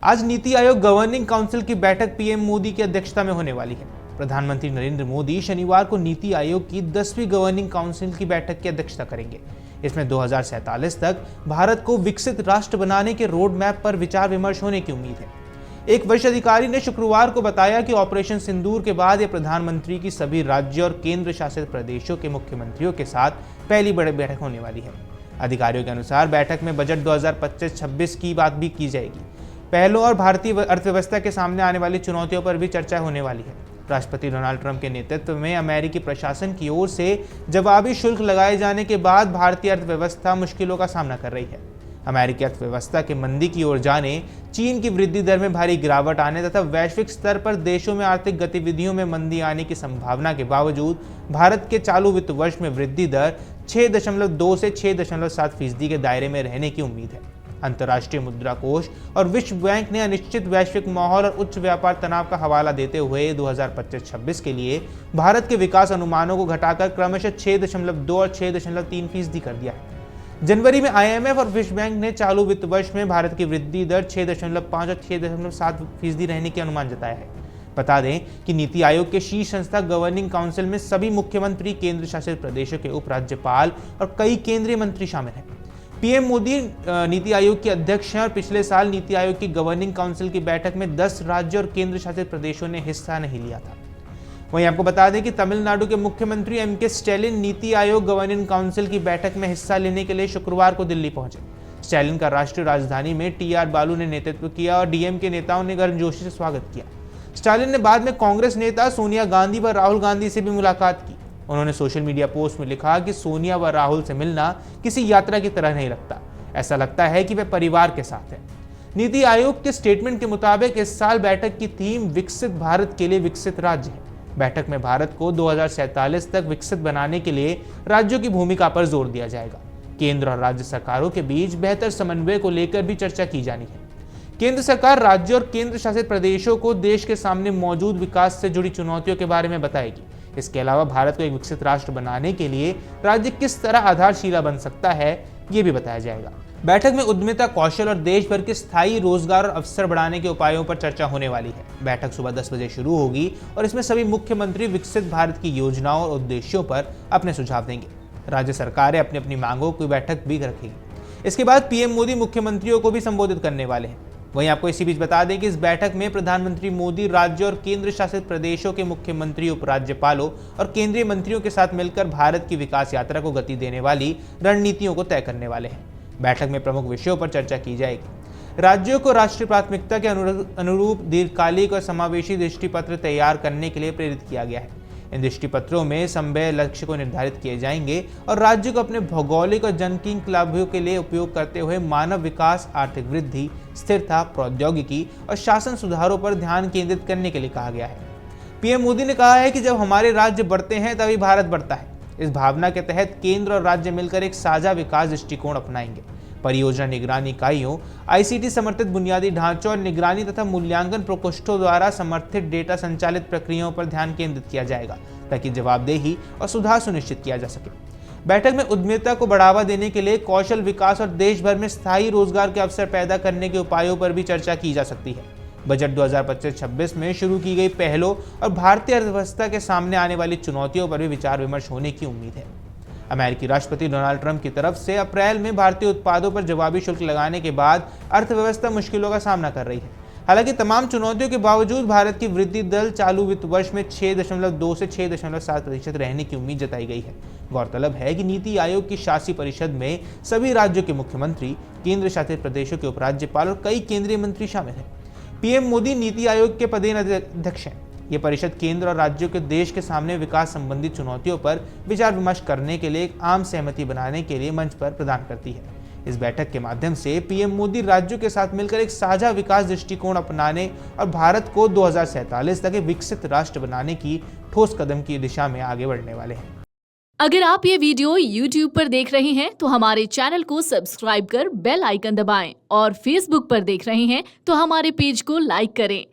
आज NITI Aayog governing council की बैठक पीएम मोदी की अध्यक्षता में होने वाली है। प्रधानमंत्री नरेंद्र मोदी शनिवार को नीति आयोग की 10वीं गवर्निंग काउंसिल की बैठक की अध्यक्षता करेंगे। इसमें 2047 तक भारत को विकसित राष्ट्र बनाने के रोड मैप पर विचार विमर्श होने की उम्मीद है। एक वरिष्ठ अधिकारी ने शुक्रवार को बताया कि ऑपरेशन सिंदूर के बाद यह प्रधानमंत्री की सभी राज्यों और केंद्र शासित प्रदेशों के मुख्यमंत्रियों के साथ पहली बड़ी बैठक होने वाली है। अधिकारियों के अनुसार बैठक में बजट 2025-26 की बात भी की जाएगी। पहलों और भारतीय अर्थव्यवस्था के सामने आने वाली चुनौतियों पर भी चर्चा होने वाली है। राष्ट्रपति डोनाल्ड ट्रंप के नेतृत्व में अमेरिकी प्रशासन की ओर से जवाबी शुल्क लगाए जाने के बाद भारतीय अर्थव्यवस्था मुश्किलों का सामना कर रही है। अमेरिकी अर्थव्यवस्था के मंदी की ओर जाने, चीन की वृद्धि दर में भारी गिरावट आने तथा वैश्विक स्तर पर देशों में आर्थिक गतिविधियों में मंदी आने की संभावना के बावजूद भारत के चालू वित्त वर्ष में वृद्धि दर 6.2 से 6.7% के दायरे में रहने की उम्मीद है। अंतर्राष्ट्रीय मुद्रा कोष और विश्व बैंक ने अनिश्चित वैश्विक माहौल और उच्च व्यापार तनाव का हवाला देते हुए 2025-26 के लिए भारत के विकास अनुमानों को घटाकर क्रमशः 6.2 और 6.3% कर दिया है। जनवरी में आईएमएफ और विश्व बैंक ने चालू वित्त वर्ष में भारत की वृद्धि दर 6.5 और 6.7% रहने के अनुमान जताया है। बता दें कि नीति आयोग के शीर्ष संस्था गवर्निंग काउंसिल में सभी मुख्यमंत्री, केंद्र शासित प्रदेशों के उपराज्यपाल और कई केंद्रीय मंत्री शामिल हैं। पीएम मोदी नीति आयोग के अध्यक्ष हैं और पिछले साल नीति आयोग की गवर्निंग काउंसिल की बैठक में 10 राज्यों और केंद्र शासित प्रदेशों ने हिस्सा नहीं लिया था। वहीं आपको बता दें कि तमिलनाडु के मुख्यमंत्री MK Stalin NITI Aayog governing council की बैठक में हिस्सा लेने के लिए शुक्रवार को दिल्ली पहुंचे। स्टैलिन का राष्ट्रीय राजधानी में टीआर बालू ने नेतृत्व किया और डीएम के नेताओं ने गर्मजोशी से स्वागत किया। स्टैलिन ने बाद में कांग्रेस नेता सोनिया गांधी व राहुल गांधी से भी मुलाकात की। उन्होंने सोशल मीडिया पोस्ट में लिखा कि सोनिया व राहुल से मिलना किसी यात्रा की तरह नहीं लगता, ऐसा लगता है कि वे परिवार के साथ हैं। नीति आयोग के स्टेटमेंट के मुताबिक इस साल बैठक की थीम विकसित भारत के लिए विकसित राज्य है। बैठक में भारत को 2047 तक विकसित बनाने के लिए राज्यों की भूमिका पर जोर दिया जाएगा। केंद्र और राज्य सरकारों के बीच बेहतर समन्वय को लेकर भी चर्चा की जानी है। केंद्र सरकार राज्यों और केंद्र शासित प्रदेशों को देश के सामने मौजूद विकास से जुड़ी चुनौतियों के बारे में बताएगी। इसके अलावा भारत को एक विकसित राष्ट्र बनाने के लिए राज्य किस तरह आधारशिला बन सकता है, ये भी बताया जाएगा। बैठक में उद्यमिता, कौशल और देश भर के स्थायी रोजगार और अवसर बढ़ाने के उपायों पर चर्चा होने वाली है। बैठक सुबह 10 बजे शुरू होगी और इसमें सभी मुख्यमंत्री विकसित भारत की योजनाओं और उद्देश्यों पर अपने सुझाव देंगे। राज्य सरकारें अपनी अपनी मांगों की बैठक भी रखेगी। इसके बाद पीएम मोदी मुख्यमंत्रियों को भी संबोधित करने वाले हैं। वहीं आपको इसी बीच बता दें कि इस बैठक में प्रधानमंत्री मोदी राज्य और केंद्र शासित प्रदेशों के मुख्यमंत्री, उपराज्यपालों और केंद्रीय मंत्रियों के साथ मिलकर भारत की विकास यात्रा को गति देने वाली रणनीतियों को तय करने वाले हैं। बैठक में प्रमुख विषयों पर चर्चा की जाएगी। राज्यों को राष्ट्रीय प्राथमिकता के अनुरूप दीर्घकालिक और समावेशी दृष्टिपत्र तैयार करने के लिए प्रेरित किया गया है। इन दृष्टिपत्रों में समन्वय लक्ष्य को निर्धारित किए जाएंगे और राज्य को अपने भौगोलिक और जनकीय लाभों के लिए उपयोग करते हुए मानव विकास, आर्थिक वृद्धि, स्थिरता, प्रौद्योगिकी और शासन सुधारों पर ध्यान केंद्रित करने के लिए कहा गया है। पीएम मोदी ने कहा है कि जब हमारे राज्य बढ़ते हैं तभी भारत बढ़ता है। इस भावना के तहत केंद्र और राज्य मिलकर एक साझा विकास दृष्टिकोण अपनाएंगे। परियोजना निगरानी इकाइयों, आईसीटी समर्थित बुनियादी ढांचों और निगरानी तथा मूल्यांकन प्रकोष्ठों द्वारा समर्थित डेटा संचालित प्रक्रियाओं पर ध्यान केंद्रित किया जाएगा ताकि जवाबदेही और सुधार सुनिश्चित किया जा सके। बैठक में उद्यमिता को बढ़ावा देने के लिए कौशल विकास और देश भर में स्थायी रोजगार के अवसर पैदा करने के उपायों पर भी चर्चा की जा सकती है। बजट 2025-26 में शुरू की गई पहलों और भारतीय अर्थव्यवस्था के सामने आने वाली चुनौतियों पर भी विचार विमर्श होने की उम्मीद है। अमेरिकी राष्ट्रपति डोनाल्ड ट्रंप की तरफ से अप्रैल में भारतीय उत्पादों पर जवाबी शुल्क लगाने के बाद अर्थव्यवस्था मुश्किलों का सामना कर रही है। हालांकि तमाम चुनौतियों के बावजूद भारत की वृद्धि दर चालू वित्त वर्ष में 6.2 से 6.7% रहने की उम्मीद जताई गई है। गौरतलब है कि नीति आयोग की शासी परिषद में सभी राज्यों के मुख्यमंत्री, केंद्र शासित प्रदेशों के उपराज्यपाल और कई केंद्रीय मंत्री शामिल हैं। पीएम मोदी नीति आयोग के पदेन अध्यक्ष हैं। ये परिषद केंद्र और राज्यों के देश के सामने विकास संबंधी चुनौतियों पर विचार विमर्श करने के लिए एक आम सहमति बनाने के लिए मंच पर प्रदान करती है। इस बैठक के माध्यम से पीएम मोदी राज्यों के साथ मिलकर एक साझा विकास दृष्टिकोण अपनाने और भारत को 2047 तक एक विकसित राष्ट्र बनाने की ठोस कदम की दिशा में आगे बढ़ने वाले हैं। अगर आप ये वीडियो YouTube पर देख रहे हैं तो हमारे चैनल को सब्सक्राइब कर बेल आइकन दबाएं और Facebook पर देख रहे हैं तो हमारे पेज को लाइक करें।